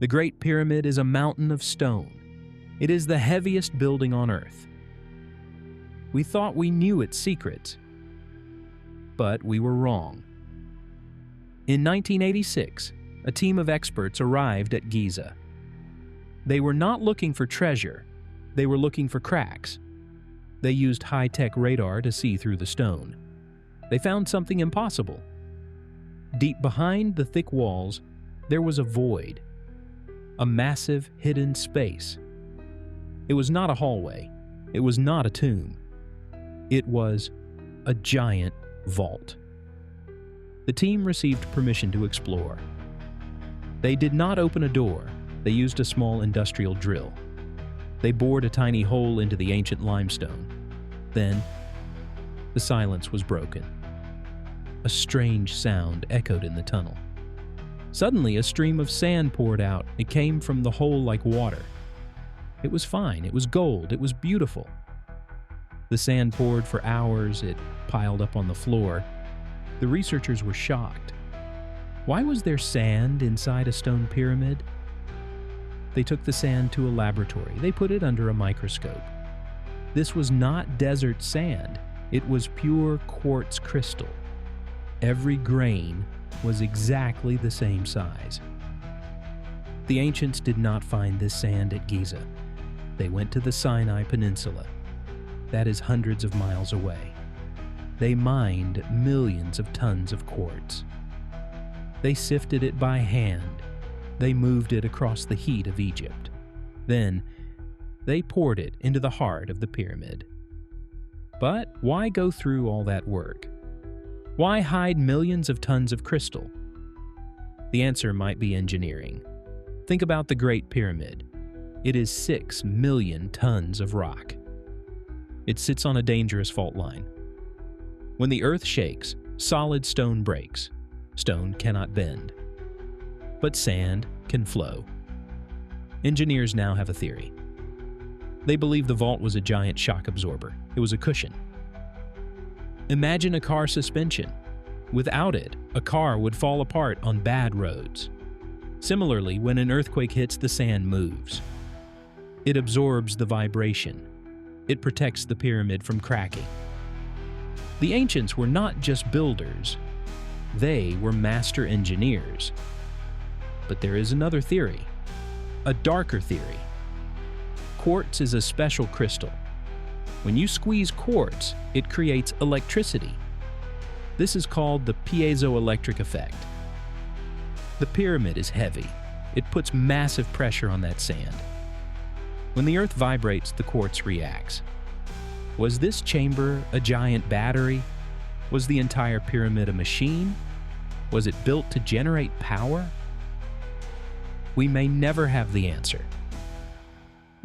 The Great Pyramid is a mountain of stone. It is the heaviest building on Earth. We thought we knew its secrets, but we were wrong. In 1986, a team of experts arrived at Giza. They were not looking for treasure, they were looking for cracks. They used high-tech radar to see through the stone. They found something impossible. Deep behind the thick walls, there was a void, a massive hidden space. It was not a hallway, it was not a tomb. It was a giant vault. The team received permission to explore. They did not open a door, they used a small industrial drill. They bored a tiny hole into the ancient limestone. Then, the silence was broken. A strange sound echoed in the tunnel. Suddenly, a stream of sand poured out. It came from the hole like water. It was fine, it was gold, it was beautiful. The sand poured for hours, it piled up on the floor. The researchers were shocked. Why was there sand inside a stone pyramid? They took the sand to a laboratory. They put it under a microscope. This was not desert sand. It was pure quartz crystal. Every grain was exactly the same size. The ancients did not find this sand at Giza. They went to the Sinai Peninsula. That is hundreds of miles away. They mined millions of tons of quartz. They sifted it by hand. They moved it across the heat of Egypt. Then, they poured it into the heart of the pyramid. But why go through all that work? Why hide millions of tons of crystal? The answer might be engineering. Think about the Great Pyramid. It is 6 million tons of rock. It sits on a dangerous fault line. When the earth shakes, solid stone breaks. Stone cannot bend. But sand can flow. Engineers now have a theory. They believe the vault was a giant shock absorber. It was a cushion. Imagine a car suspension. Without it, a car would fall apart on bad roads. Similarly, when an earthquake hits, the sand moves. It absorbs the vibration. It protects the pyramid from cracking. The ancients were not just builders. They were master engineers. But there is another theory, a darker theory. Quartz is a special crystal. When you squeeze quartz, it creates electricity. This is called the piezoelectric effect. The pyramid is heavy. It puts massive pressure on that sand. When the earth vibrates, the quartz reacts. Was this chamber a giant battery? Was the entire pyramid a machine? Was it built to generate power? We may never have the answer.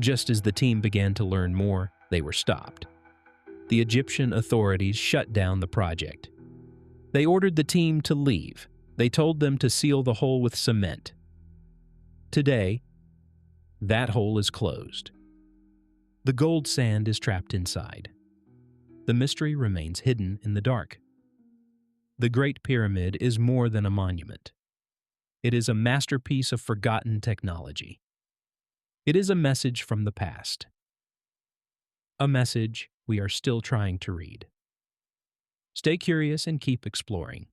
Just as the team began to learn more, they were stopped. The Egyptian authorities shut down the project. They ordered the team to leave. They told them to seal the hole with cement. Today, that hole is closed. The gold sand is trapped inside. The mystery remains hidden in the dark. The Great Pyramid is more than a monument. It is a masterpiece of forgotten technology. It is a message from the past. A message we are still trying to read. Stay curious and keep exploring.